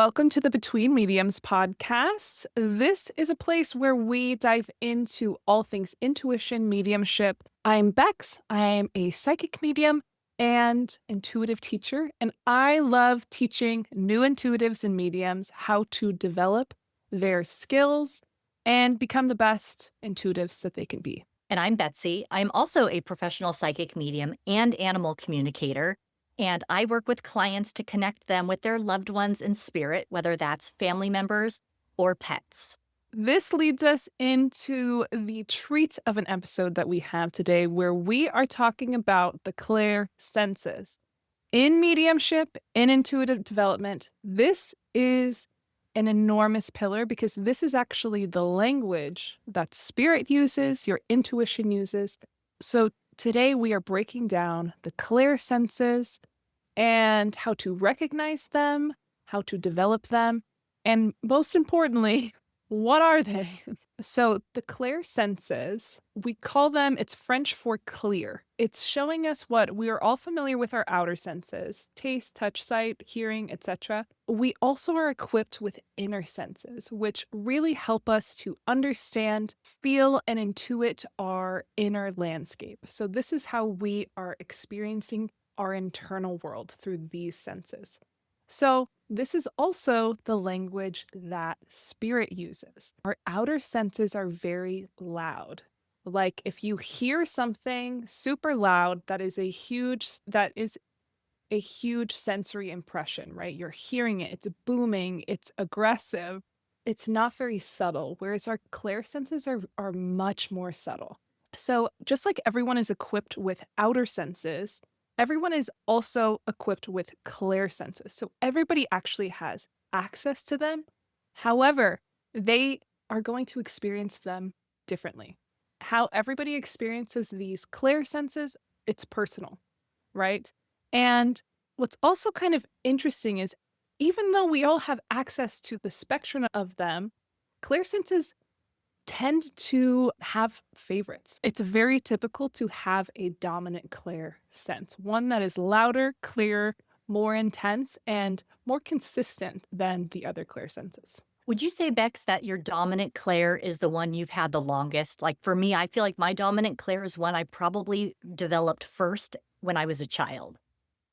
Welcome to the Between Mediums podcast. This is a place where we dive into all things intuition, mediumship. I'm Bex. I am a psychic medium and intuitive teacher, and I love teaching new intuitives and mediums how to develop their skills and become the best intuitives that they can be. And I'm Betsy. I'm also a professional psychic medium and animal communicator. And I work with clients to connect them with their loved ones in spirit, whether that's family members or pets. This leads us into the treat of an episode that we have today, where we are talking about the clair senses. In mediumship, in intuitive development, this is an enormous pillar because this is actually the language that spirit uses, your intuition uses. So today we are breaking down the clair senses and how to recognize them, how to develop them, and most importantly, what are they? So the clair senses, we call them, it's French for clear. It's showing us what we are all familiar with our outer senses, taste, touch, sight, hearing, etc. We also are equipped with inner senses, which really help us to understand, feel, and intuit our inner landscape. So this is how we are experiencing our internal world through these senses. So this is also the language that spirit uses. Our outer senses are very loud. Like if you hear something super loud, that is a huge sensory impression, right? You're hearing it, it's booming, it's aggressive. It's not very subtle, whereas our clair senses are much more subtle. So just like everyone is equipped with outer senses, everyone is also equipped with clair senses. So everybody actually has access to them. However, they are going to experience them differently. How everybody experiences these clair senses, it's personal, right? And what's also kind of interesting is even though we all have access to the spectrum of them, clair senses tend to have favorites. It's very typical to have a dominant clair sense, one that is louder, clearer, more intense, and more consistent than the other clair senses. Would you say, Bex, that your dominant clair is the one you've had the longest? Like for me, I feel like my dominant clair is one I probably developed first when I was a child.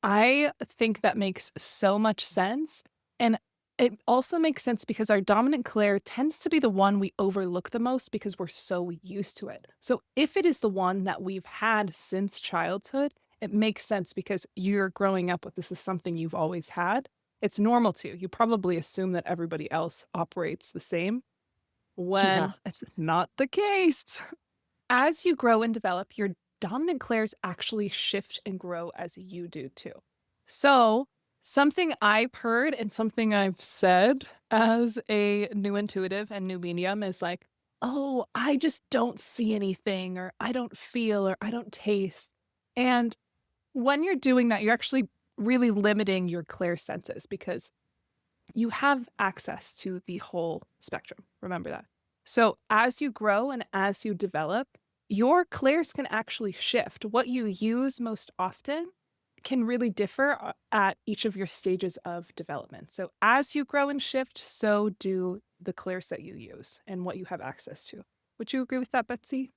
I think that makes so much sense. And it also makes sense because our dominant clair tends to be the one we overlook the most because we're so used to it. So if it is the one that we've had since childhood, it makes sense because you're growing up with this is something you've always had. It's normal to. You probably assume that everybody else operates the same Yeah. when it's not the case. As you grow and develop, your dominant clairs actually shift and grow as you do too. So, something I've heard and something I've said as a new intuitive and new medium is like, oh, I just don't see anything, or I don't feel, or I don't taste. And when you're doing that, you're actually really limiting your clair senses because you have access to the whole spectrum. Remember that. So as you grow and as you develop, your clairs can actually shift. What you use most often can really differ at each of your stages of development. So as you grow and shift, so do the clairs that you use and what you have access to. Would you agree with that, Betsy?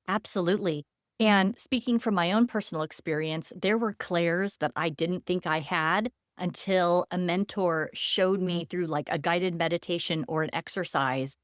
Absolutely. And speaking from my own personal experience, there were clairs that I didn't think I had until a mentor showed me through like a guided meditation or an exercise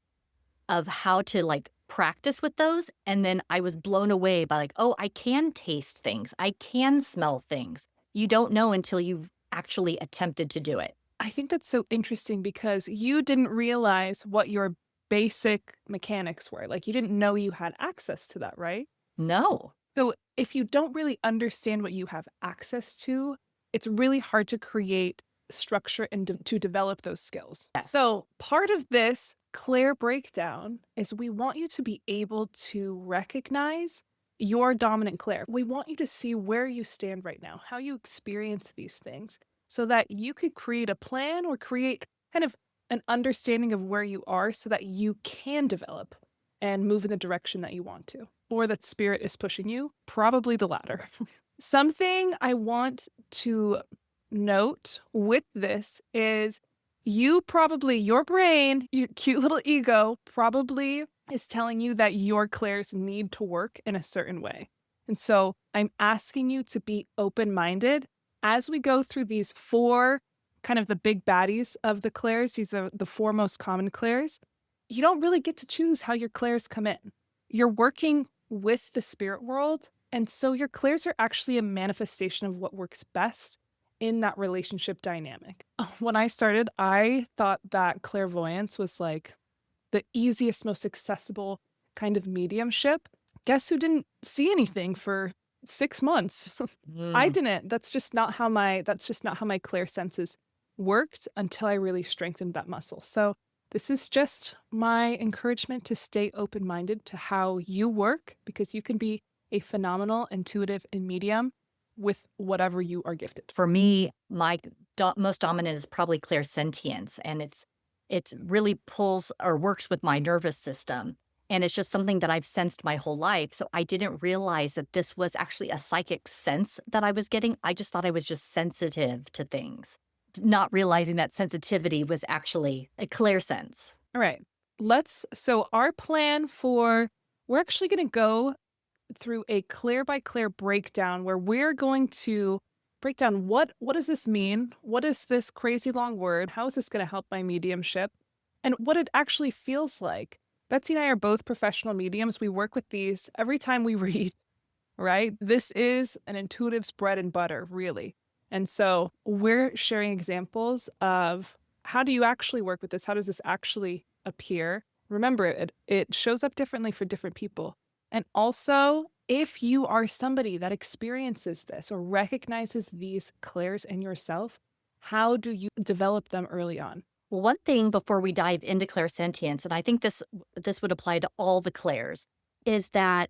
of how to like practice with those. And then I was blown away by like, oh, I can taste things. I can smell things. You don't know until you've actually attempted to do it. I think that's so interesting because you didn't realize what your basic mechanics were. Like you didn't know you had access to that, right? No. So if you don't really understand what you have access to, it's really hard to create structure and to develop those skills. Yes. So part of this clair breakdown is we want you to be able to recognize your dominant clair. We want you to see where you stand right now, how you experience these things, so that you could create a plan or create kind of an understanding of where you are so that you can develop and move in the direction that you want to, or that spirit is pushing you, probably the latter. Something I want to note with this is your brain, your cute little ego probably is telling you that your clairs need to work in a certain way. And so I'm asking you to be open minded as we go through these four kind of the big baddies of the clairs. These are the four most common clairs. You don't really get to choose how your clairs come in. You're working with the spirit world. And so your clairs are actually a manifestation of what works best in that relationship dynamic. When I started, I thought that clairvoyance was like the easiest, most accessible kind of mediumship. Guess who didn't see anything for 6 months? I Mm. didn't. That's just not how my clair senses worked until I really strengthened that muscle. So this is just my encouragement to stay open-minded to how you work because you can be a phenomenal intuitive and medium with whatever you are gifted. For me, my most dominant is probably clairsentience, and it really pulls or works with my nervous system, and it's just something that I've sensed my whole life, so I didn't realize that this was actually a psychic sense that I was getting. I just thought I was just sensitive to things, not realizing that sensitivity was actually a clairsense. All right. So our plan for we're actually going to go through a clair by clair breakdown where we're going to break down what does this mean? What is this crazy long word? How is this going to help my mediumship? And what it actually feels like. Betsy and I are both professional mediums. We work with these every time we read, right? This is an intuitive's bread and butter, really. And so we're sharing examples of how do you actually work with this? How does this actually appear? Remember, it shows up differently for different people. And also, if you are somebody that experiences this or recognizes these clairs in yourself, how do you develop them early on? Well, one thing before we dive into clairsentience, and I think this would apply to all the clairs, is that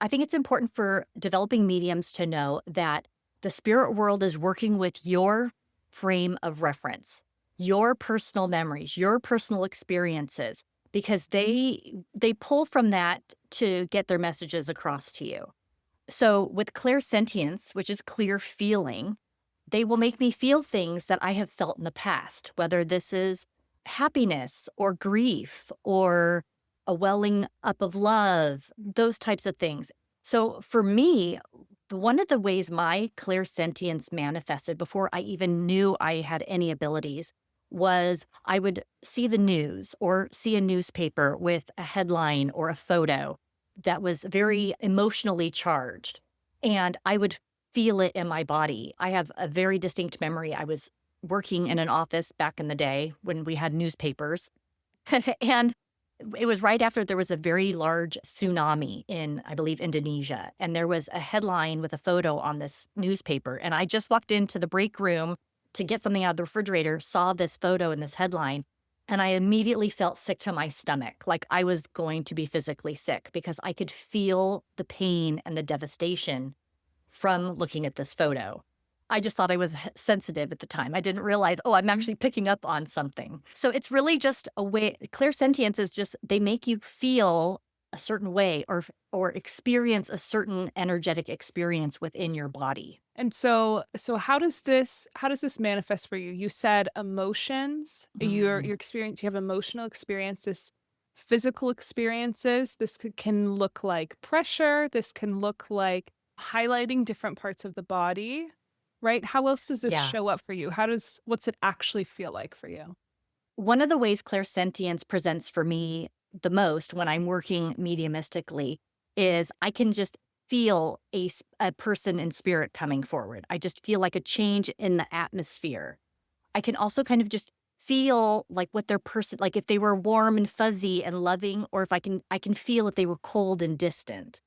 I think it's important for developing mediums to know that the spirit world is working with your frame of reference, your personal memories, your personal experiences, because they pull from that to get their messages across to you. So with clairsentience, which is clear feeling, they will make me feel things that I have felt in the past, whether this is happiness or grief or a welling up of love, those types of things. So for me, one of the ways my clairsentience manifested before I even knew I had any abilities was I would see the news or see a newspaper with a headline or a photo that was very emotionally charged, and I would feel it in my body. I have a very distinct memory. I was working in an office back in the day when we had newspapers, and it was right after there was a very large tsunami in, I believe, Indonesia, and there was a headline with a photo on this newspaper, and I just walked into the break room to get something out of the refrigerator, saw this photo and this headline, and I immediately felt sick to my stomach, like I was going to be physically sick because I could feel the pain and the devastation from looking at this photo. I just thought I was sensitive at the time. I didn't realize, oh, I'm actually picking up on something. So it's really just a way. Clairsentience is just they make you feel a certain way or experience a certain energetic experience within your body. And so how does this manifest for you? You said emotions, your experience, you have emotional experiences, physical experiences. Can look like pressure, this can look like highlighting different parts of the body, right? How else does this Yeah. show up for you? What's it actually feel like for you? One of the ways clairsentience presents for me the most when I'm working mediumistically is I can just feel a person in spirit coming forward. I just feel like a change in the atmosphere. I can also kind of just feel like what their person, like if they were warm and fuzzy and loving, or if I can feel if they were cold and distant.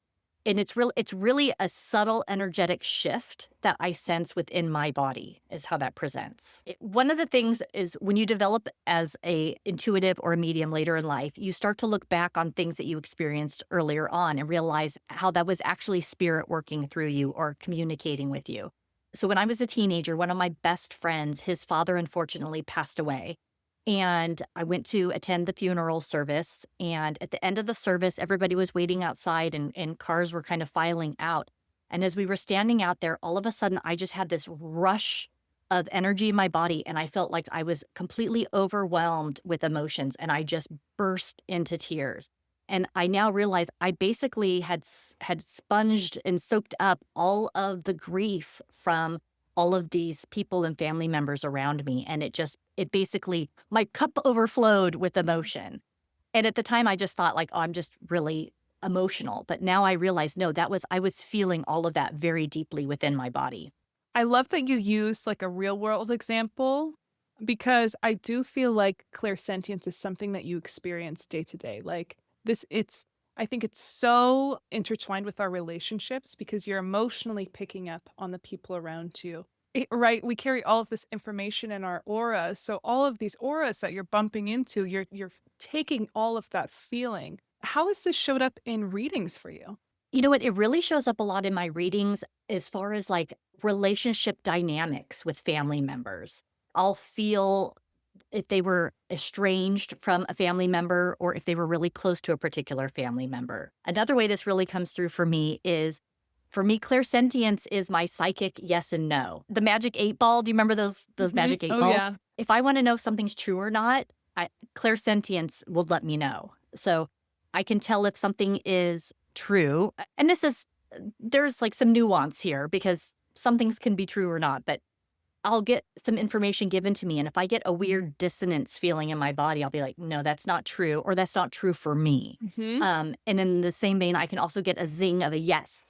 And it's really a subtle energetic shift that I sense within my body is how that presents. One of the things is when you develop as a intuitive or a medium later in life, you start to look back on things that you experienced earlier on and realize how that was actually spirit working through you or communicating with you. So when I was a teenager, one of my best friends, his father unfortunately passed away. And I went to attend the funeral service. And at the end of the service, everybody was waiting outside and cars were kind of filing out. And as we were standing out there, all of a sudden, I just had this rush of energy in my body, and I felt like I was completely overwhelmed with emotions, and I just burst into tears. And I now realize I basically had sponged and soaked up all of the grief from all of these people and family members around me, and it basically my cup overflowed with emotion. And at the time, I just thought like, "Oh, I'm just really emotional." But now I realize, no, that was I was feeling all of that very deeply within my body. I love that you use like a real world example because I do feel like clairsentience is something that you experience day to day. Like I think it's so intertwined with our relationships because you're emotionally picking up on the people around you. Right? We carry all of this information in our auras. So all of these auras that you're bumping into, you're taking all of that feeling. How has this showed up in readings for you? You know what? It really shows up a lot in my readings as far as like relationship dynamics with family members. I'll feel if they were estranged from a family member or if they were really close to a particular family member. Another way this really comes through for me is for me, clairsentience is my psychic yes and no. The magic 8 ball, do you remember those Mhm. magic 8 Oh, balls? yeah. If I want to know if something's true or not, clairsentience will let me know. So I can tell if something is true. And there's like some nuance here because some things can be true or not, but I'll get some information given to me, and if I get a weird dissonance feeling in my body, I'll be like, "No, that's not true," or "That's not true for me." Mhm. And in the same vein, I can also get a zing of a yes,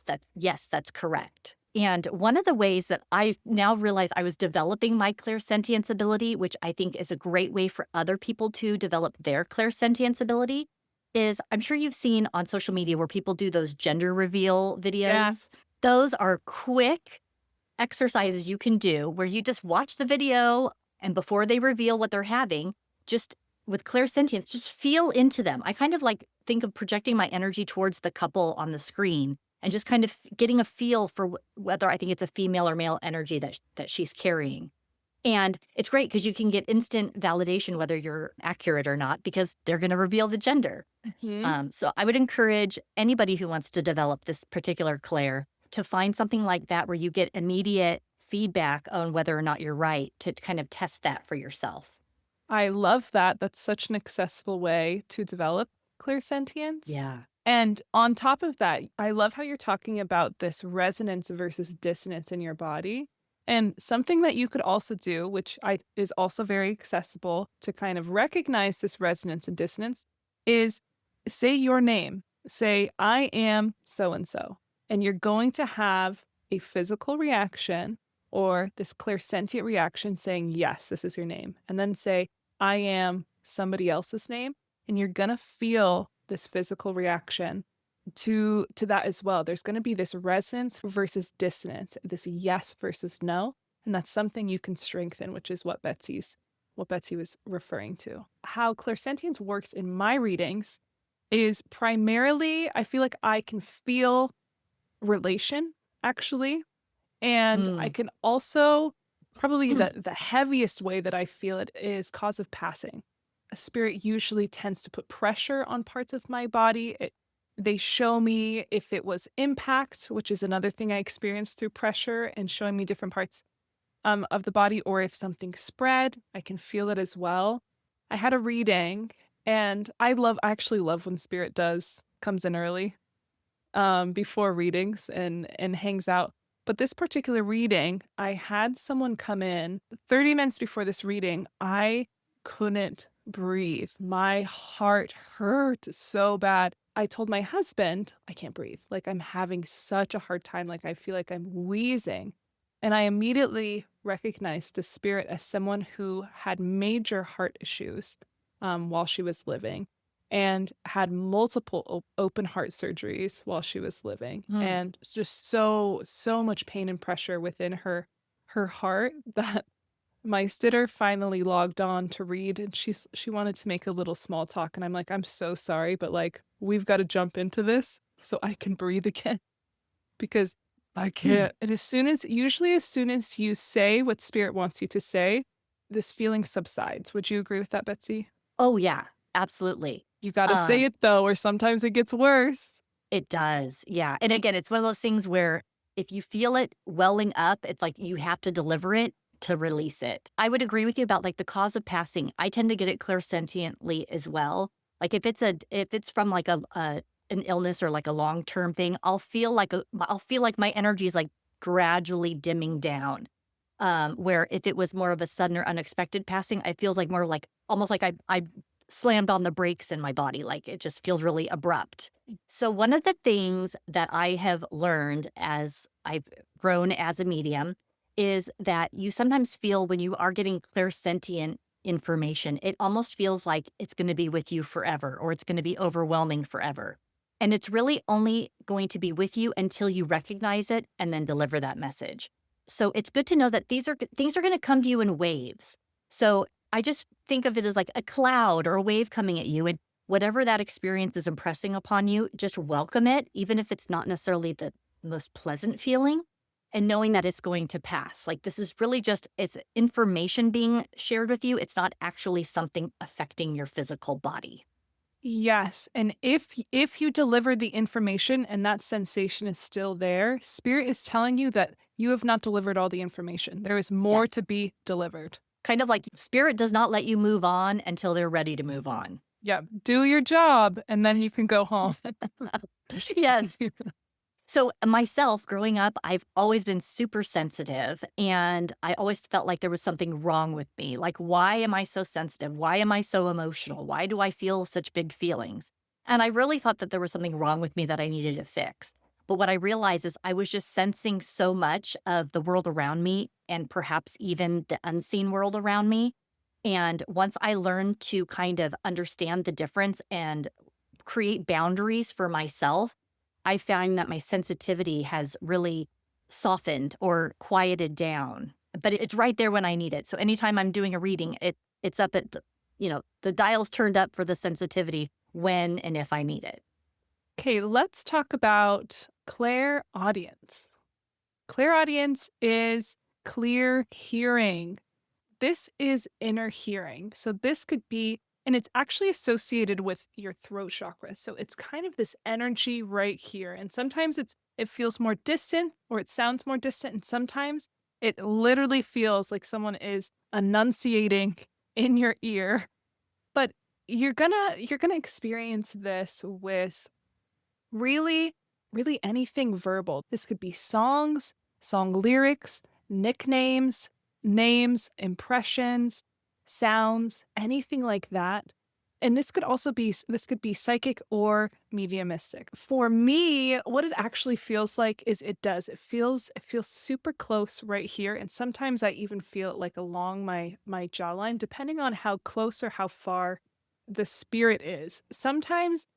that's correct. And one of the ways that I now realize I was developing my clairsentience ability, which I think is a great way for other people to develop their clairsentience ability, is I'm sure you've seen on social media where people do those gender reveal videos. Yes. Those are quick exercises you can do where you just watch the video and before they reveal what they're having, just with clairsentience, just feel into them. I kind of like think of projecting my energy towards the couple on the screen and just kind of getting a feel for whether I think it's a female or male energy that she's carrying. And it's great because you can get instant validation whether you're accurate or not because they're going to reveal the gender. Mhm. So I would encourage anybody who wants to develop this particular clair to find something like that where you get immediate feedback on whether or not you're right to kind of test that for yourself. I love that. That's such an accessible way to develop clairsentience. Yeah. And on top of that, I love how you're talking about this resonance versus dissonance in your body. And something that you could also do, which I is also very accessible to kind of recognize this resonance and dissonance, is say your name. Say, I am so and so. And you're going to have a physical reaction or this clairsentient reaction saying, yes, this is your name. And then say, I am somebody else's name, and you're gonna feel this physical reaction to that as well. There's gonna be this resonance versus dissonance, this yes versus no, and that's something you can strengthen, which is what Betsy was referring to. How clairsentience works in my readings is primarily I feel like I can feel relation, actually, and I Mm. can also probably the heaviest way that I feel it is cause of passing. A spirit usually tends to put pressure on parts of my body. They show me if it was impact, which is another thing I experienced through pressure and showing me different parts of the body, or if something spread, I can feel it as well. I had a reading and I actually love when spirit does comes in early before readings and hangs out. But this particular reading, I had someone come in 30 minutes before this reading. I couldn't breathe. My heart hurt so bad. I told my husband, I can't breathe. Like I'm having such a hard time. Like I feel like I'm wheezing. And I immediately recognized the spirit as someone who had major heart issues while she was living and had multiple open heart surgeries while she was living Mm. and just so much pain and pressure within her heart that my sitter finally logged on to read and she wanted to make a little small talk and I'm like, I'm so sorry, but like we've got to jump into this so I can breathe again because I can't. And as soon as you say what spirit wants you to say, this feeling subsides. Would you agree with that, Betsy? Oh, yeah, absolutely. You gotta say Um, it though, or sometimes it gets worse. it does. Yeah. And again, it's one of those things where if you feel it welling up, it's like you have to deliver it. to release it. I would agree with you about like the cause of passing. I tend to get it clairsentiently as well. Like if it's from like a an illness or like a long-term thing, I'll feel like my energy is like gradually dimming down. Where if it was more of a sudden or unexpected passing, I feels like more like almost like I slammed on the brakes in my body, like it just feels really abrupt. So one of the things that I have learned as I've grown as a medium is that you sometimes feel when you are getting clairsentient information, it almost feels like it's going to be with you forever or it's going to be overwhelming forever. And it's really only going to be with you until you recognize it and then deliver that message. So it's good to know that things are going to come to you in waves. So I just think of it as like a cloud or a wave coming at you, and whatever that experience is impressing upon you, just welcome it, even if it's not necessarily the most pleasant feeling, and knowing that it's going to pass. Like this is really just it's information being shared with you. It's not actually something affecting your physical body. Yes, and if you deliver the information and that sensation is still there, spirit is telling you that you have not delivered all the information. There is more Yes. to be delivered. Kind of like spirit does not let you move on until they're ready to move on. Yeah, do your job and then you can go home. Yes. So, myself, growing up, I've always been super sensitive, and I always felt like there was something wrong with me. Like, why am I so sensitive? Why am I so emotional? Why do I feel such big feelings? And I really thought that there was something wrong with me that I needed to fix. But what I realized is I was just sensing so much of the world around me and perhaps even the unseen world around me. And once I learned to kind of understand the difference and create boundaries for myself, I find that my sensitivity has really softened or quieted down, but it's right there when I need it. So anytime I'm doing a reading, it's up at the dial's turned up for the sensitivity when and if I need it. Okay, let's talk about clairaudience. Clairaudience is clear hearing. This is inner hearing. So this could be, and it's actually associated with your throat chakra. So it's kind of this energy right here. And sometimes it feels more distant or it sounds more distant. And sometimes it literally feels like someone is enunciating in your ear. But you're gonna experience this with really, really anything verbal. This could be songs, song lyrics, nicknames, names, impressions, sounds, anything like that. And this could be psychic or mediumistic. For me, what it actually feels like is it feels super close right here, and sometimes I even feel it like along my jawline depending on how close or how far the spirit is. Sometimes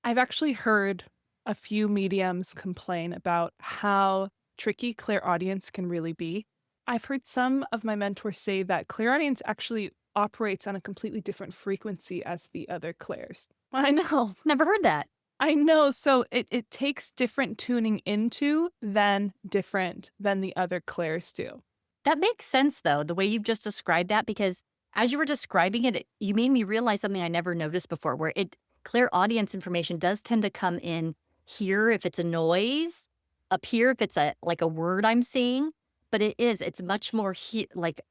I've actually heard a few mediums complain about how tricky clairaudience can really be. I've heard some of my mentors say that clairaudience actually operates on a completely different frequency as the other clairs. I know. Never heard that. I know. So it takes different tuning into than the other clairs do. That makes sense though, the way you've just described that, because as you were describing it, you made me realize something I never noticed before, where it clear audience information does tend to come in here if it's a noise, up here if it's a like a word I'm seeing, but it's much more like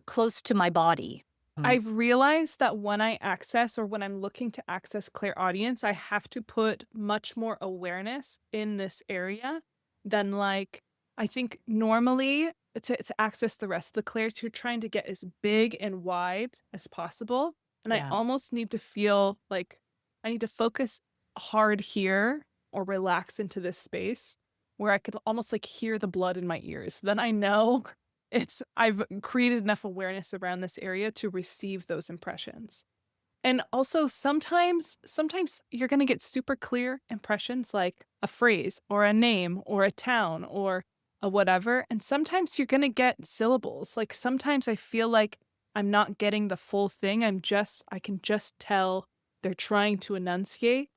close to my body. Mm. I've realized that when I access or when I'm looking to access clairaudience, I have to put much more awareness in this area than like I think normally to access the rest of the clairs, you're trying to get as big and wide as possible. And I Yeah. almost need to feel like I need to focus hard here or relax into this space where I could almost like hear the blood in my ears. Then I know I've created enough awareness around this area to receive those impressions. And also sometimes you're going to get super clear impressions like a phrase or a name or a town or a whatever, and sometimes you're going to get syllables. Like sometimes I feel like I'm not getting the full thing. I can just tell they're trying to enunciate.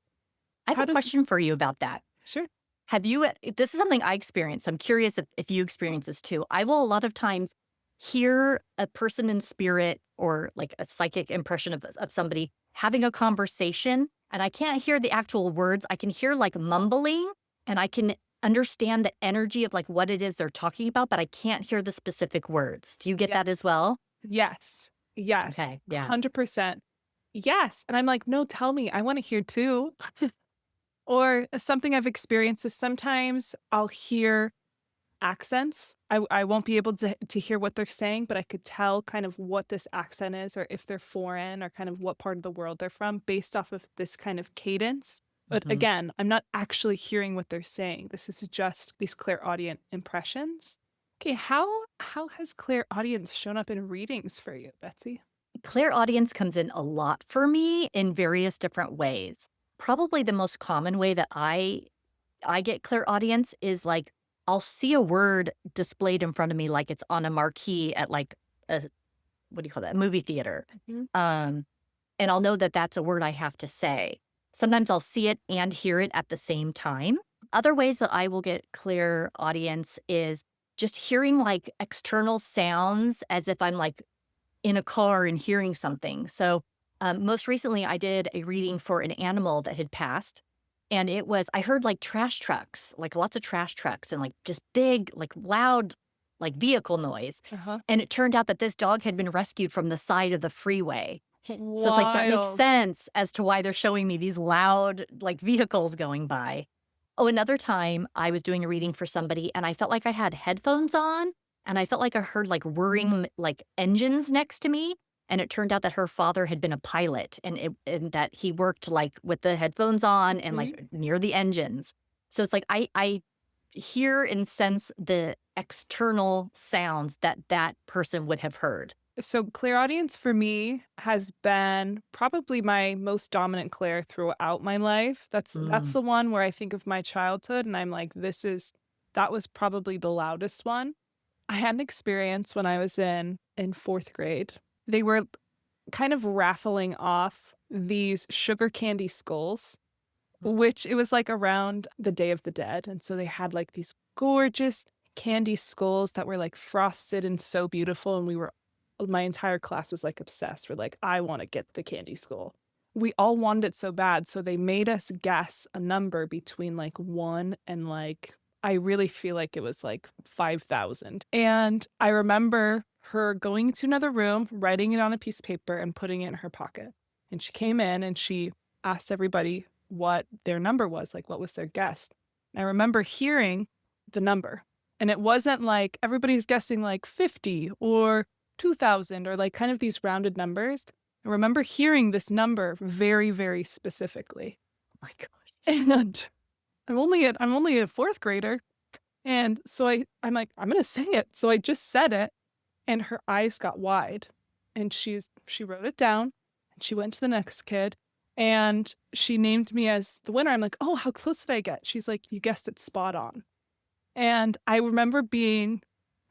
I have How a does question for you about that. Sure. Have you this is something I experience. I'm curious if you experience this too. I will a lot of times hear a person in spirit or like a psychic impression of somebody having a conversation, and I can't hear the actual words. I can hear like mumbling, and understand the energy of, like, what it is they're talking about, but I can't hear the specific words. Do you get that as well? Yes. Yes. Okay, yeah. 100%. Yes. And I'm like, "No, tell me. I wanna hear too." Or something I've experienced is sometimes I'll hear accents. I won't be able to hear what they're saying, but I could tell kind of what this accent is or if they're foreign or kind of what part of the world they're from based off of this kind of cadence. But Mhm. again, I'm not actually hearing what they're saying. This is just these clairaudient impressions. Okay, how has clairaudience shown up in readings for you, Betsy? Clairaudience comes in a lot for me in various different ways. Probably the most common way that I get clairaudience is, like, I'll see a word displayed in front of me like it's on a marquee at, like, a what do you call that? A movie theater. Mhm. Um, and I'll know that that's a word I have to say. Sometimes I'll see it and hear it at the same time. Other ways that I will get clear audience is just hearing, like, external sounds as if I'm, like, in a car and hearing something. So, most recently, I did a reading for an animal that had passed, and I heard, like, trash trucks, like, lots of trash trucks and, like, just big, like, loud, like, vehicle noise, Uh-huh. and it turned out that this dog had been rescued from the side of the freeway. So it's like, that makes Wild. sense as to why they're showing me these loud, like, vehicles going by. Oh, another time I was doing a reading for somebody and I felt like I had headphones on and I felt like I heard, like, whirring, like, engines next to me, and it turned out that her father had been a pilot and that he worked, like, with the headphones on and, Mhm. like, near the engines. So it's like I hear and sense the external sounds that that person would have heard. So clairaudience for me has been probably my most dominant clair throughout my life. That's Mm, the one where I think of my childhood and I'm like, that was probably the loudest one. I had an experience when I was in 4th grade. They were kind of raffling off these sugar candy skulls, which it was like around the Day of the Dead. And so they had like these gorgeous candy skulls that were like frosted and so beautiful. And my entire class was like obsessed. We're like, I want to get the candy skull. We all wanted it so bad. So they made us guess a number between like one and like, I really feel like it was like 5,000. And I remember her going to another room, writing it on a piece of paper and putting it in her pocket. And she came in and she asked everybody what their number was, like what was their guess. I remember hearing the number. And it wasn't like everybody's guessing like 50 or 2,000 or like kind of these rounded numbers. I remember hearing this number very, very specifically. my gosh. And I'm only a 4th grader. And so I'm like, I'm gonna say it. So I just said it and her eyes got wide and she wrote it down and she went to the next kid and she named me as the winner. I'm like, "Oh, how close did I get?" She's like, "You guessed it spot on." And I remember being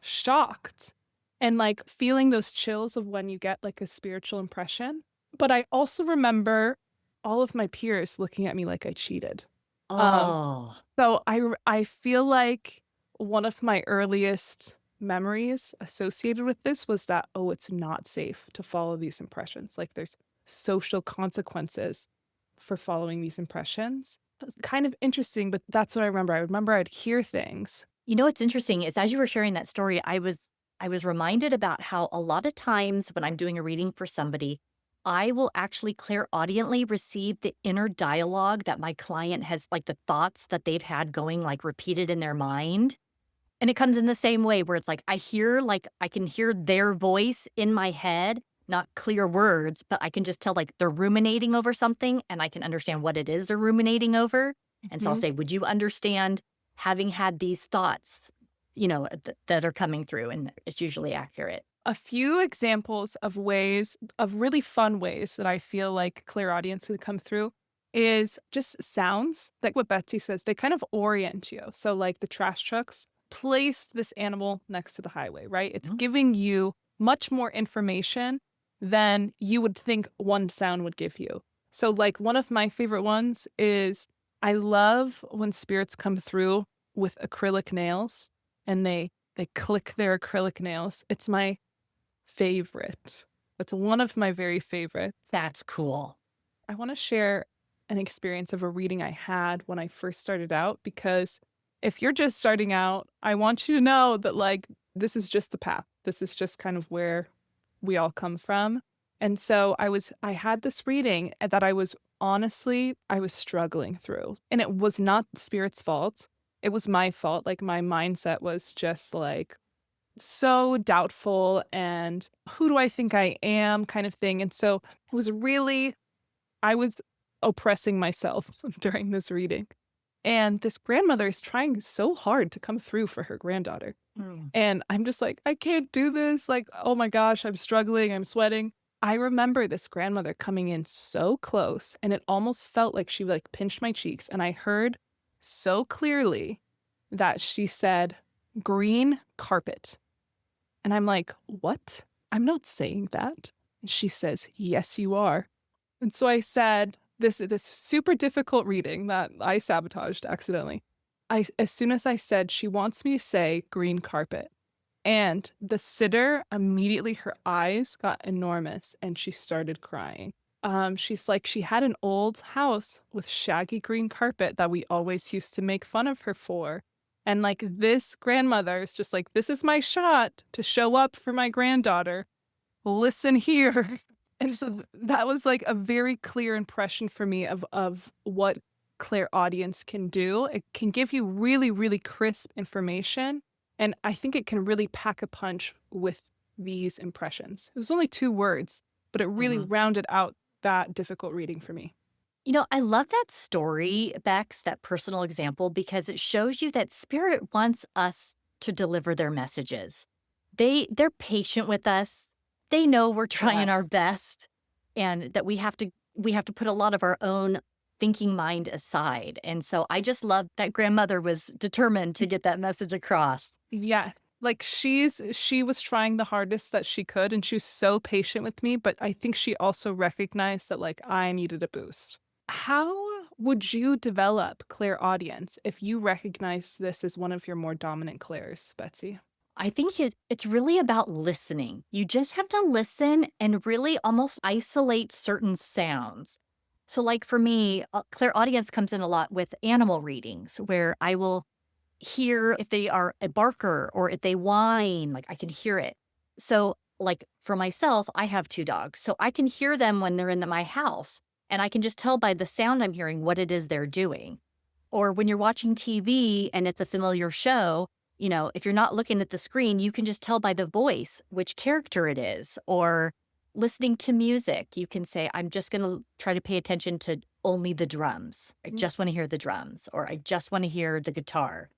shocked and like feeling those chills of when you get like a spiritual impression. But I also remember all of my peers looking at me like I cheated. Um Oh. I feel like one of my earliest memories associated with this was that, oh, it's not safe to follow these impressions. Like there's social consequences for following these impressions. It's kind of interesting, but that's what I remember. I remember I'd hear things. You know what's interesting is as you were sharing that story, I was reminded about how a lot of times when I'm doing a reading for somebody, I will actually clairaudiently receive the inner dialogue that my client has, like, the thoughts that they've had going, like, repeated in their mind. And it comes in the same way where it's like I can hear their voice in my head, not clear words, but I can just tell, like, they're ruminating over something and I can understand what it is they're ruminating over. And so I'll Mhm. say, "Would you understand having had these thoughts, that are coming through?" And it's usually accurate. A few examples of ways, of really fun ways that I feel like clairaudience can come through is just sounds. Like what Betsy says, they kind of orient you. So, like the trash trucks placed this animal next to the highway, right? It's Mhm. giving you much more information than you would think one sound would give you. So, like one of my favorite ones is I love when spirits come through with acrylic nails and they click their acrylic nails. It's my favorite. It's one of my very favorites. That's cool. I wanna share an experience of a reading I had when I first started out because if you're just starting out, I want you to know that, like, this is just the path. This is just kind of where we all come from. And so I had this reading that I was struggling through. And it was not the spirit's fault. It was my fault. Like, my mindset was just like so doubtful and who do I think I am kind of thing. And so it was really, I was oppressing myself during this reading. And this grandmother is trying so hard to come through for her granddaughter. Mm. And I'm just like, "I can't do this." Like, "Oh my gosh, I'm struggling, I'm sweating." I remember this grandmother coming in so close, and it almost felt like she, like, pinched my cheeks, and I heard so clearly that she said, "Green carpet." And I'm like, "What? I'm not saying that." And she says, "Yes, you are." And so I said this super difficult reading that I sabotaged accidentally. As soon as I said, "She wants me to say green carpet," and the sitter immediately her eyes got enormous and she started crying. She's like, she had an old house with shaggy green carpet that we always used to make fun of her for. And like this grandmother is just like, this is my shot to show up for my granddaughter. Listen here. And so that was like a very clear impression for me of what clairaudience can do. It can give you really, really crisp information, and I think it can really pack a punch with these impressions. It was only 2 words, but it really Mhm. rounded out that difficult reading for me. I love that story, Bex, that personal example, because it shows you that spirit wants us to deliver their messages. They're patient with us. They know we're trying our Yes. best and that we have to put a lot of our own thinking mind aside. And so I just love that grandmother was determined to get that message across. Yeah. Like, she was trying the hardest that she could, and she was so patient with me, but I think she also recognized that, like, I needed a boost. How would you develop clairaudience if you recognize this as one of your more dominant clairs, Betsy? I think it's really about listening. You just have to listen and really almost isolate certain sounds. So, like for me, clairaudience comes in a lot with animal readings where I will hear if they are a barker or if they whine, like I can hear it. So, like for myself, I have 2 dogs. So I can hear them when they're in my house and I can just tell by the sound I'm hearing what it is they're doing. Or when you're watching TV and it's a familiar show, if you're not looking at the screen, you can just tell by the voice which character it is. Or listening to music, you can say, I'm just going to try to pay attention to only the drums. I Mm, just want to hear the drums, or I just want to hear the guitar.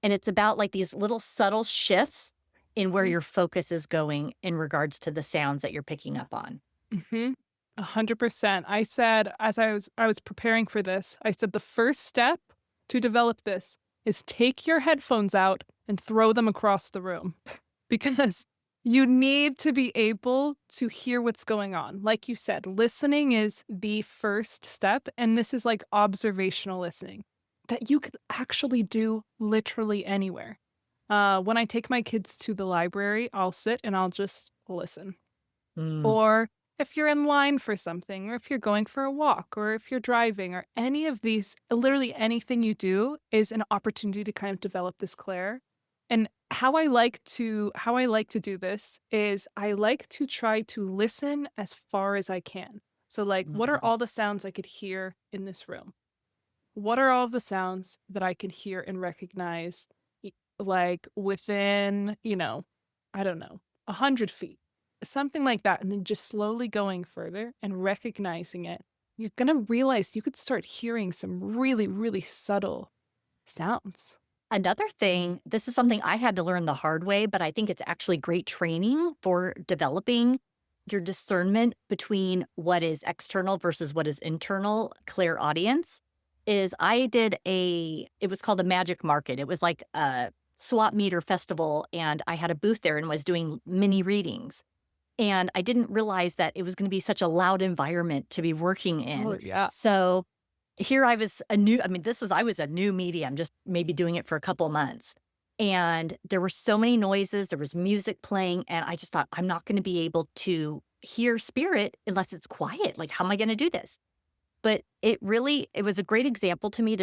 And it's about like these little subtle shifts in where mm, your focus is going in regards to the sounds that you're picking up on. mhm. 100%. I said as I was preparing for this, I said the first step to develop this is take your headphones out and throw them across the room because you need to be able to hear what's going on. Like you said, listening is the first step, and this is like observational listening that you could actually do literally anywhere. When I take my kids to the library, I'll sit and I'll just listen. Mm, Or if you're in line for something, or if you're going for a walk, or if you're driving, or any of these, literally anything you do is an opportunity to kind of develop this clair. And how I like to do this is I like to try to listen as far as I can. So like, what are mhm. all the sounds I could hear in this room? What are all the sounds that I can hear and recognize, like within, I don't know, 100 feet, something like that. And then just slowly going further and recognizing it, you're going to realize you could start hearing some really, really subtle sounds. Another thing, this is something I had to learn the hard way, but I think it's actually great training for developing your discernment between what is external versus what is internal clairaudience. Is I did it was called a magic market. It was like a swap meter festival, and I had a booth there and was doing mini readings. And I didn't realize that it was going to be such a loud environment to be working Oh, in. yeah. So here I was a new I mean, I was a new medium, just maybe doing it for a couple months. And there were so many noises, there was music playing, and I just thought, I'm not gonna be able to hear spirit unless it's quiet. Like, how am I gonna do this? But it was a great example to me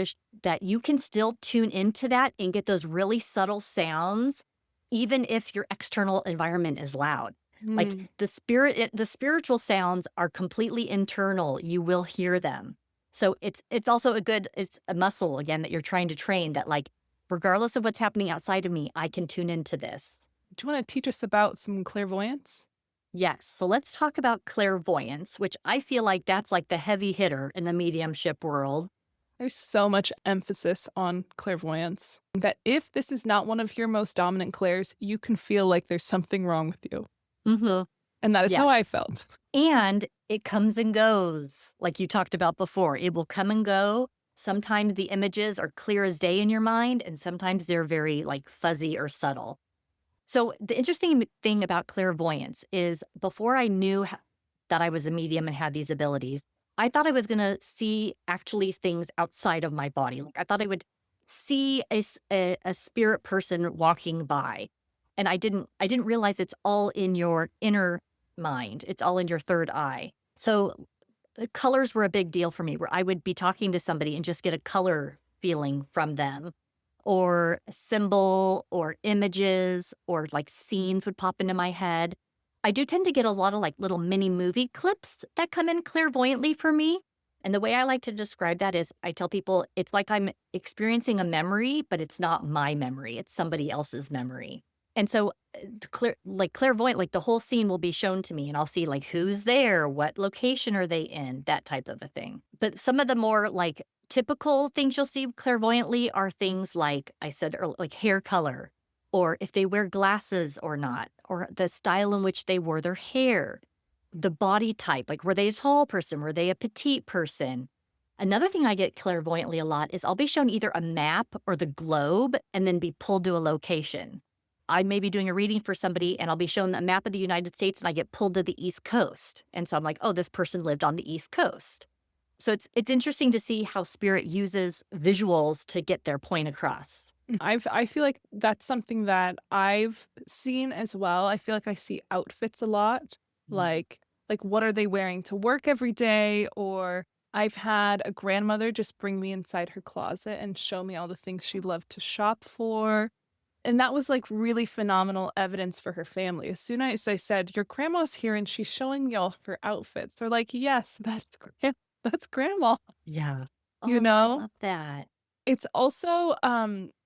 that you can still tune into that and get those really subtle sounds, even if your external environment is loud. Like Mm. the spiritual sounds are completely internal. You will hear them. So it's also it's a muscle again that you're trying to train that like, regardless of what's happening outside of me, I can tune into this. Do you want to teach us about some clairvoyance? Yes. So let's talk about clairvoyance, which I feel like that's like the heavy hitter in the mediumship world. There's so much emphasis on clairvoyance that if this is not one of your most dominant clairs, you can feel like there's something wrong with you. Hmm. And that is how Yes. I felt. And it comes and goes, like you talked about before. It will come and go. Sometimes the images are clear as day in your mind, and sometimes they're very like fuzzy or subtle. So the interesting thing about clairvoyance is before I knew that I was a medium and had these abilities, I thought I was going to see actually things outside of my body. Like I thought I would see a spirit person walking by. And I didn't realize it's all in your inner mind. It's all in your third eye. So the colors were a big deal for me where I would be talking to somebody and just get a color feeling from them or a symbol or images or like scenes would pop into my head. I do tend to get a lot of like little mini movie clips that come in clairvoyantly for me. And the way I like to describe that is I tell people it's like I'm experiencing a memory, but it's not my memory, it's somebody else's memory. And so like clairvoyant, like the whole scene will be shown to me and I'll see like who's there, what location are they in, that type of a thing. But some of the more like typical things you'll see clairvoyantly are things like I said, like hair color, or if they wear glasses or not, or the style in which they wore their hair, the body type, like were they a tall person, were they a petite person? Another thing I get clairvoyantly a lot is I'll be shown either a map or the globe and then be pulled to a location. I may be doing a reading for somebody and I'll be shown a map of the United States and I get pulled to the East Coast. And so I'm like, oh, this person lived on the East Coast. So it's interesting to see how spirit uses visuals to get their point across. I feel like that's something that I've seen as well. I feel like I see outfits a lot, Mm. like what are they wearing to work every day? Or I've had a grandmother just bring me inside her closet and show me all the things she loved to shop for. And that was like really phenomenal evidence for her family. As soon as I said, "Your grandma's here and she's showing me all of her outfits," they're like, "Yes, that's grandma." Yeah. You Oh, I know? love that. It's also,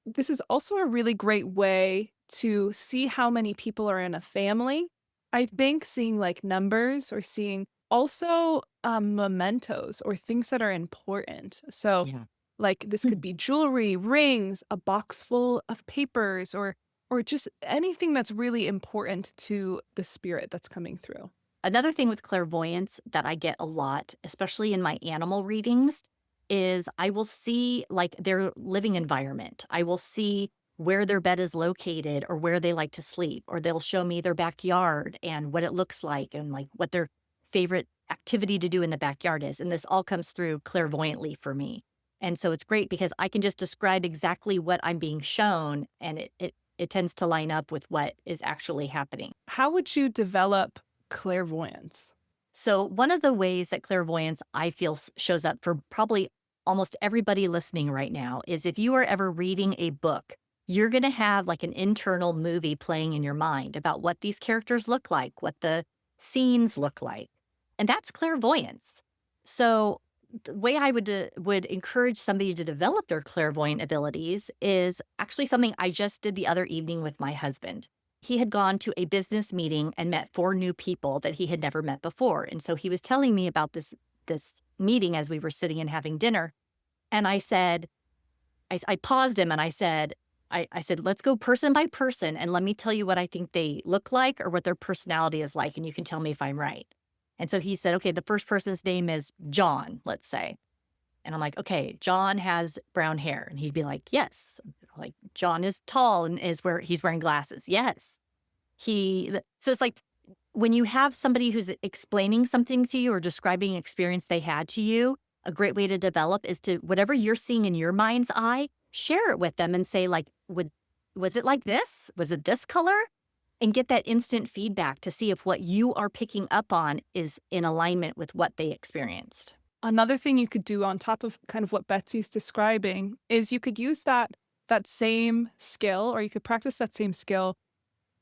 this is also a really great way to see how many people are in a family. I think seeing, like, numbers or seeing also, mementos or things that are important. So, Yeah. like, this could Hmm. be jewelry, rings, a box full of papers, or just anything that's really important to the spirit that's coming through. Another thing with clairvoyance that I get a lot, especially in my animal readings, is I will see like their living environment. I will see where their bed is located or where they like to sleep, or they'll show me their backyard and what it looks like and like what their favorite activity to do in the backyard is. And this all comes through clairvoyantly for me. And so it's great because I can just describe exactly what I'm being shown and it tends to line up with what is actually happening. How would you develop clairvoyance? So, one of the ways that clairvoyance I feel shows up for probably almost everybody listening right now is if you are ever reading a book, you're going to have like an internal movie playing in your mind about what these characters look like, what the scenes look like. And that's clairvoyance. So, the way I would encourage somebody to develop their clairvoyant abilities is actually something I just did the other evening with my husband. He had gone to a business meeting and met 4 new people that he had never met before, and so he was telling me about this meeting as we were sitting and having dinner, and I paused him and I said, "Let's go person by person, and let me tell you what I think they look like or what their personality is like, and you can tell me if I'm right." And so he said, "Okay, the first person's name is John, let's say." And I'm like, "Okay, John has brown hair." And he'd be like, "Yes." Like, "John is tall and he's wearing glasses." "Yes." So it's like when you have somebody who's explaining something to you or describing an experience they had to you, a great way to develop is to whatever you're seeing in your mind's eye, share it with them and say like, was it like this? Was it this color?" And get that instant feedback to see if what you are picking up on is in alignment with what they experienced. Another thing you could do on top of kind of what Betsy's describing is you could use that same skill, or you could practice that same skill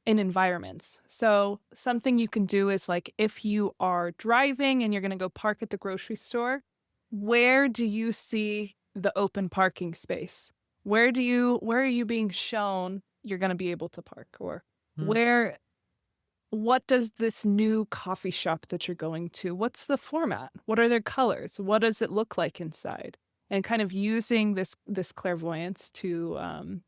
in environments. So something you can do is like if you are driving and you're going to go park at the grocery store, where do you see the open parking space? Where are you being shown you're going to be able to park, or Mm. where what does this new coffee shop that you're going to, what's the format? What are their colors? What does it look like inside? And kind of using this clairvoyance to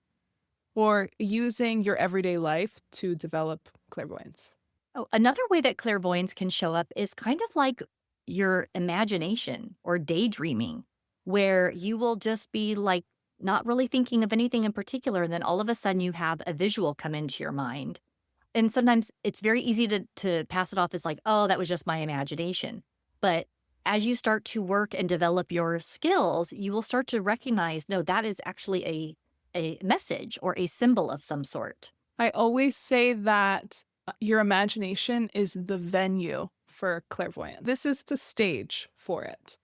or using your everyday life to develop clairvoyance. Oh, another way that clairvoyance can show up is kind of like your imagination or daydreaming, where you will just be like not really thinking of anything in particular. And then all of a sudden you have a visual come into your mind. And sometimes it's very easy to pass it off as like, oh, that was just my imagination. But as you start to work and develop your skills, you will start to recognize, no, that is actually a message or a symbol of some sort. I always say that your imagination is the venue for clairvoyance. This is the stage for it.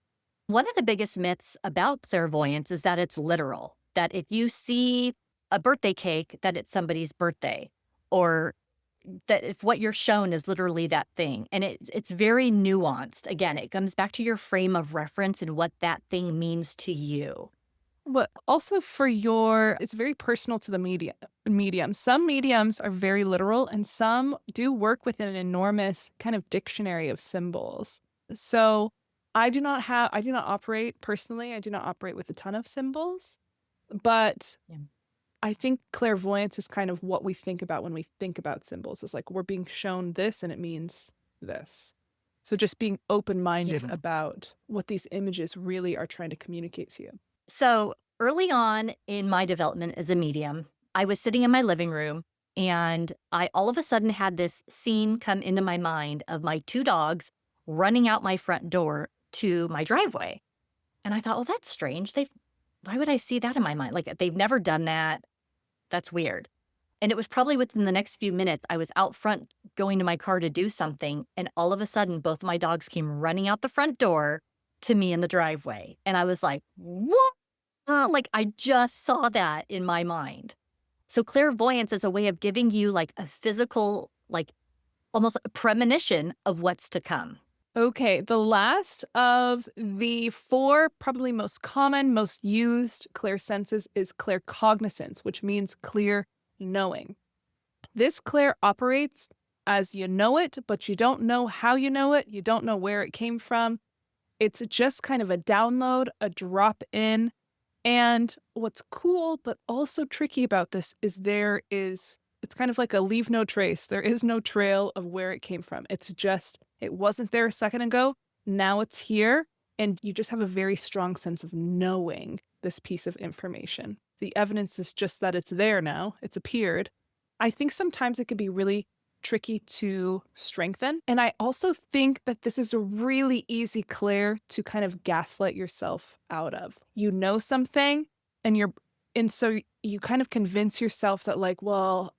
One of the biggest myths about clairvoyance is that it's literal, that if you see a birthday cake, that it's somebody's birthday, or that if what you're shown is literally that thing. And it's very nuanced. Again, it comes back to your frame of reference and what that thing means to you. But also for your it's very personal to the medium. Some mediums are very literal and some do work with an enormous kind of dictionary of symbols. So I do not operate personally, I do not operate with a ton of symbols, but Yeah. I think clairvoyance is kind of what we think about when we think about symbols. It's like we're being shown this and it means this. So just being open-minded Yeah. about what these images really are trying to communicate to you. So early on in my development as a medium, I was sitting in my living room and I all of a sudden had this scene come into my mind of my two dogs running out my front door to my driveway. And I thought, well, that's strange. Why would I see that in my mind? Like they've never done that. That's weird. And it was probably within the next few minutes, I was out front going to my car to do something. And all of a sudden, both my dogs came running out the front door to me in the driveway. And I was like, what? Like I just saw that in my mind. So clairvoyance is a way of giving you like a physical, like almost a premonition of what's to come. Okay, the last of the four probably most common, most used clear senses is claircognizance, which means clear knowing. This clair operates as you know it, but you don't know how you know it. You don't know where it came from. It's just kind of a download, a drop in. And what's cool, but also tricky about this is it's kind of like a leave no trace. There is no trail of where it came from. It's just, it wasn't there a second ago. Now it's here. And you just have a very strong sense of knowing this piece of information. The evidence is just that it's there now, it's appeared. I think sometimes it could be really tricky to strengthen. And I also think that this is a really easy clair to kind of gaslight yourself out of. You know something and so you kind of convince yourself that like, well,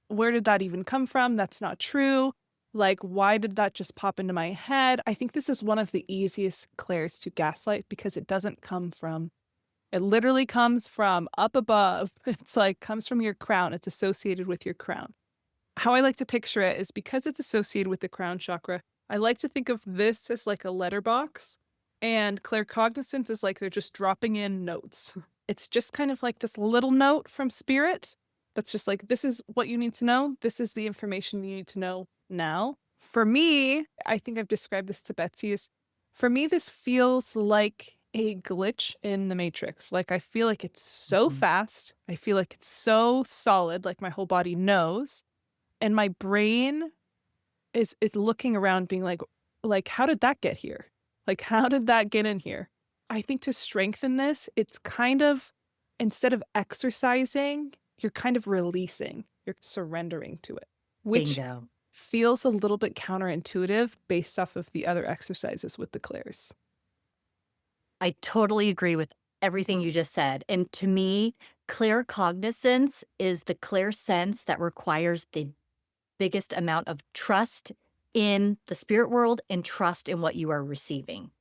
where did that even come from? That's not true. Like, why did that just pop into my head? I think this is one of the easiest clairs to gaslight because it literally comes from up above. It's like comes from your crown. It's associated with your crown. How I like to picture it is because it's associated with the crown chakra, I like to think of this as like a letterbox, and claircognizance is like they're just dropping in notes. It's just kind of like this little note from spirit that's just like, this is what you need to know. This is the information you need to know now. For me, I think I've described this to Betsy, is for me, this feels like a glitch in the matrix. Like I feel like it's so Mhm. fast. I feel like it's so solid, like my whole body knows, and my brain is looking around being like how did that get here? Like how did that get in here? I think to strengthen this, it's kind of instead of exercising, you're kind of releasing. You're surrendering to it, which Bingo. feels a little bit counterintuitive based off of the other exercises with the clairs. I totally agree with everything you just said. And to me, claircognizance is the clear sense that requires the biggest amount of trust in the spirit world and trust in what you are receiving.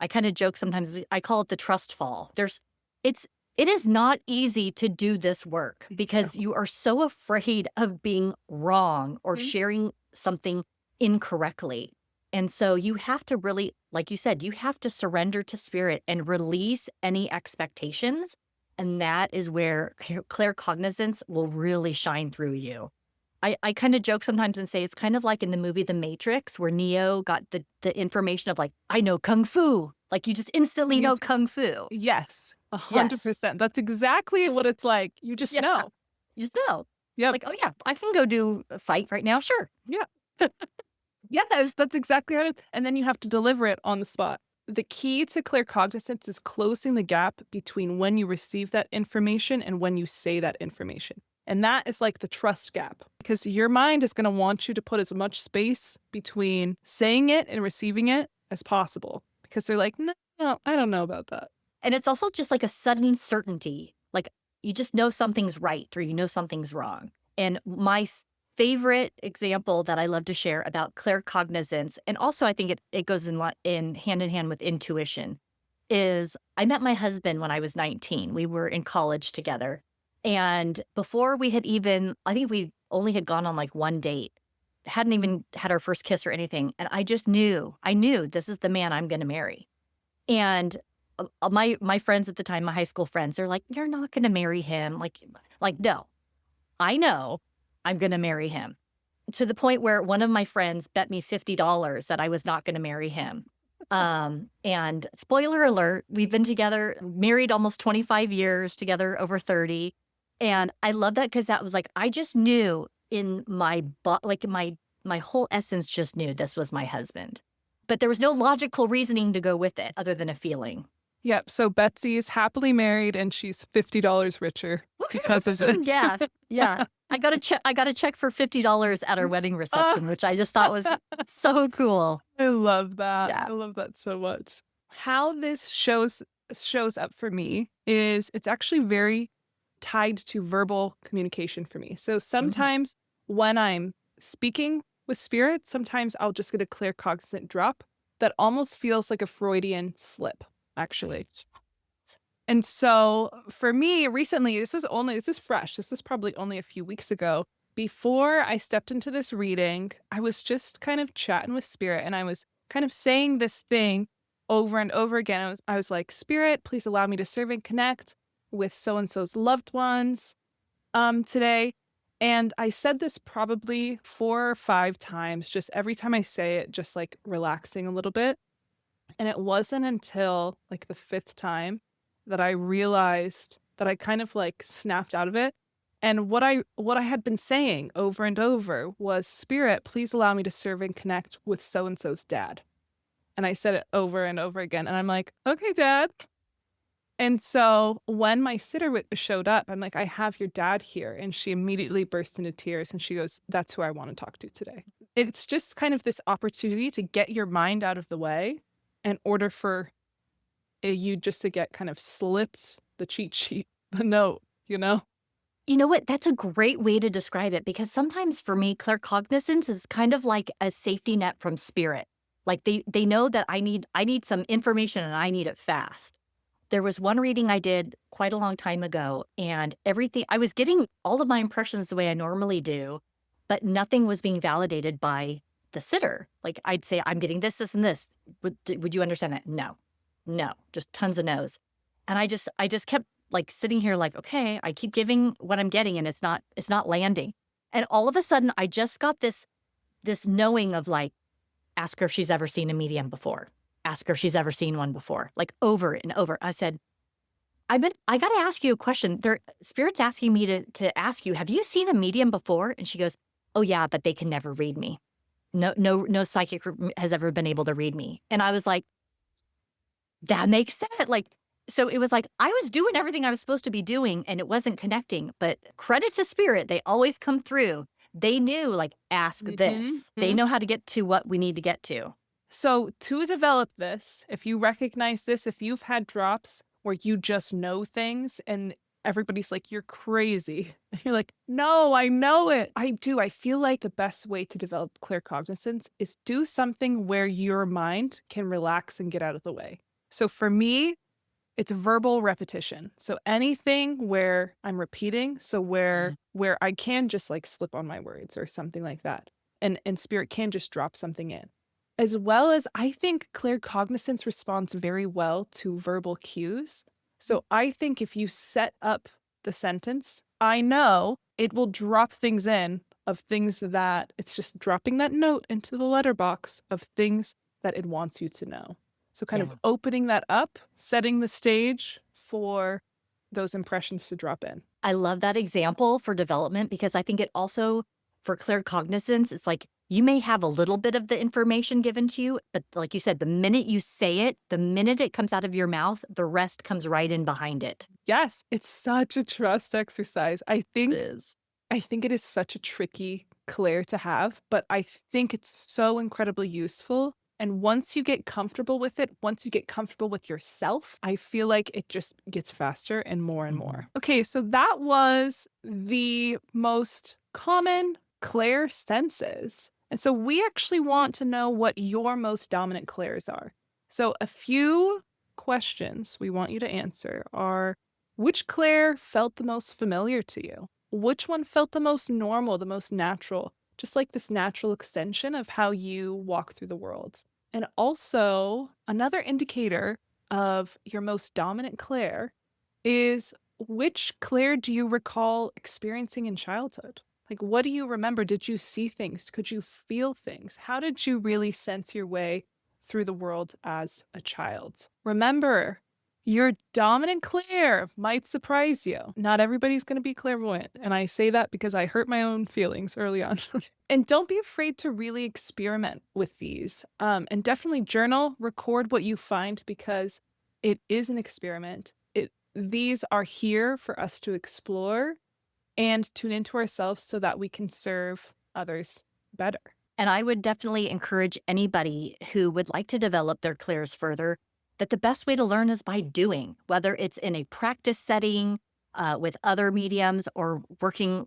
I kind of joke sometimes, I call it the trust fall. It is not easy to do this work because you are so afraid of being wrong or Mhm. sharing something incorrectly. And so you have to really, like you said, you have to surrender to spirit and release any expectations. And that is where claircognizance will really shine through you. I kind of joke sometimes and say it's kind of like in the movie The Matrix, where Neo got the information of like, I know Kung Fu. Like you just instantly You know d Kung Fu. Yes, Yes. 100%. That's exactly what it's like. You just Yeah. know. You just know. Yep. Like, oh yeah, I can go do a fight right now. Sure. Yeah. Yes, that's exactly how it is, and then you have to deliver it on the spot. The key to clear cognizance is closing the gap between when you receive that information and when you say that information. And that is like the trust gap because your mind is going to want you to put as much space between saying it and receiving it as possible because they're like, no, no, I don't know about that. And it's also just like a sudden certainty. Like you just know something's right or you know something's wrong. And my favorite example that I love to share about claircognizance, and also I think it goes in hand with intuition, is I met my husband when I was 19. We were in college together. And before we had even, I think we only had gone on like one date, hadn't even had our first kiss or anything. And I knew this is the man I'm going to marry. And my friends at the time, my high school friends, they're like, "You're not gonna marry him." Like, no, I know I'm gonna marry him. To the point where one of my friends bet me $50 that I was not gonna marry him. And spoiler alert, we've been together, married almost 25 years, together over 30. And I love that because that was like, I just knew in like my whole essence just knew this was my husband. But there was no logical reasoning to go with it other than a feeling. Yep. So Betsy is happily married and she's $50 richer because of this. Yeah, yeah. I got a check for $50 at our wedding Ah, reception, which I just thought was so cool. I love that. Yeah. I love that so much. How this shows up for me is it's actually very tied to verbal communication for me. So Mhm. sometimes when I'm speaking with spirit, sometimes I'll just get a clear cognizant drop that almost feels like a Freudian slip, actually. And so for me recently, this is fresh. This is probably only a few weeks ago. Before I stepped into this reading, I was just kind of chatting with spirit and I was kind of saying this thing over and over again. I was like, "Spirit, please allow me to serve and connect with so and so's loved ones today." And I said this probably 4 or 5 times, just every time I say it, just like relaxing a little bit. And it wasn't until, like, the 5th time that I realized that I kind of, like, snapped out of it, and what I had been saying over and over was, "Spirit, please allow me to serve and connect with so and so's dad." And I said it over and over again, and I'm like, "Okay, dad." And so when my sitter showed up, I'm like, "I have your dad here," and she immediately burst into tears, and she goes, "That's who I wanna talk to today." It's just kind of this opportunity to get your mind out of the way in order for you just to get kind of slipped the cheat sheet, the note, you know? You know what? That's a great way to describe it because sometimes for me, claircognizance is kind of like a safety net from spirit. Like they know that I need some information and I need it fast. There was one reading I did quite a long time ago, and everything I was getting all of my impressions the way I normally do, but nothing was being validated by the sitter. Like I'd say, I'm getting this, this, and this. Would you understand that? No, no, just tons of no's. And I just kept like sitting here, like, okay, I keep giving what I'm getting, and it's not landing. And all of a sudden, I just got this knowing of like, ask her if she's ever seen a medium before. Ask her if she's ever seen one before, like over and over. I said, I gotta ask you a question. Spirit's asking me to ask you, have you seen a medium before? And she goes, oh yeah, but they can never read me. No psychic has ever been able to read me. And I was like, that makes sense. Like, so it was like I was doing everything I was supposed to be doing and it wasn't connecting. But credit to spirit, they always come through. They knew, like, ask Mhm, this. They mhm. know how to get to what we need to get to. So to develop this, if you recognize this, if you've had drops where you just know things and everybody's like, "You're crazy." And you're like, "No, I know it. I do." I feel like the best way to develop clear cognizance is do something where your mind can relax and get out of the way. So for me, it's verbal repetition. So anything where I'm repeating, so where I can just like slip on my words or something like that. And spirit can just drop something in. As well as I think claircognizance responds very well to verbal cues. So I think if you set up the sentence, I know it will drop things in of things that it's just dropping that note into the letterbox of things that it wants you to know. So kind of Yeah. opening that up, setting the stage for those impressions to drop in. I love that example for development because I think it also, for claircognizance, it's like you may have a little bit of the information given to you, but like you said, the minute you say it, the minute it comes out of your mouth, the rest comes right in behind it. Yes, it's such a trust exercise. It think is. I think it is such a tricky clair to have, but I think it's so incredibly useful. And once you get comfortable with it, once you get comfortable with yourself, I feel like it just gets faster and more and Mhm. more. Okay, so that was the most common clair senses. And so we actually want to know what your most dominant clairs are. So a few questions we want you to answer are, which clair felt the most familiar to you? Which one felt the most normal, the most natural? Just like this natural extension of how you walk through the world. And also, another indicator of your most dominant clair is, which clair do you recall experiencing in childhood? Like, what do you remember? Did you see things? Could you feel things? How did you really sense your way through the world as a child? Remember, your dominant clair might surprise you. Not everybody's going to be clairvoyant. And I say that because I hurt my own feelings early on. And don't be afraid to really experiment with these. And definitely journal, record what you find because it is an experiment. These are here for us to explore and tune into ourselves so that we can serve others better. And I would definitely encourage anybody who would like to develop their clairs further that the best way to learn is by doing, whether it's in a practice setting with other mediums or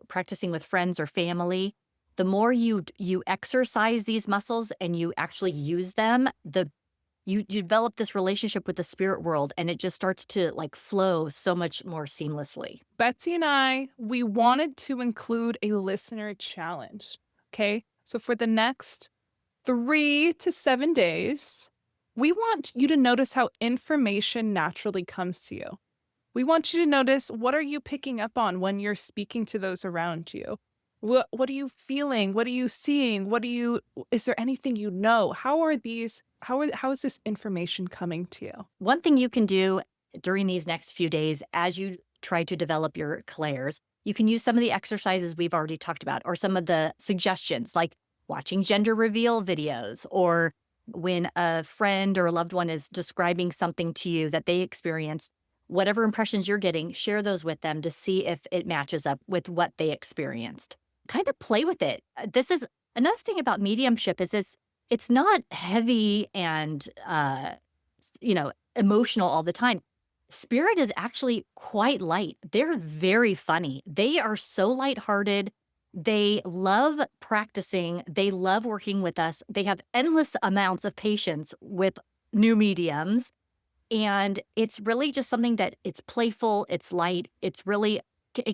practicing with friends or family. The more you exercise these muscles and you actually use them, you develop this relationship with the spirit world, and it just starts to like flow so much more seamlessly. Betsy and I, we wanted to include a listener challenge. Okay. So for the next 3 to 7 days, we want you to notice how information naturally comes to you. We want you to notice, what are you picking up on when you're speaking to those around you? What are you feeling? What are you seeing? Is there anything you know? How is this information coming to you? One thing you can do during these next few days as you try to develop your clairs, you can use some of the exercises we've already talked about or some of the suggestions like watching gender reveal videos or when a friend or a loved one is describing something to you that they experienced, whatever impressions you're getting, share those with them to see if it matches up with what they experienced. Kind of play with it. This is another thing about mediumship is it's not heavy and emotional all the time. Spirit is actually quite light. They're very funny. They are so lighthearted. They love practicing. They love working with us. They have endless amounts of patience with new mediums. And it's really just something that it's playful, it's light, it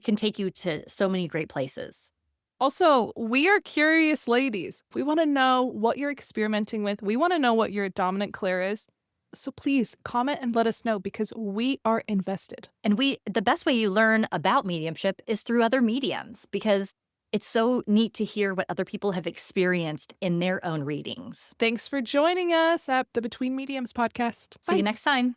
can take you to so many great places. Also, we are curious ladies. We want to know what you're experimenting with. We want to know what your dominant clair is. So please comment and let us know because we are invested. And the best way you learn about mediumship is through other mediums because it's so neat to hear what other people have experienced in their own readings. Thanks for joining us at the Between Mediums podcast. See you Bye. next time.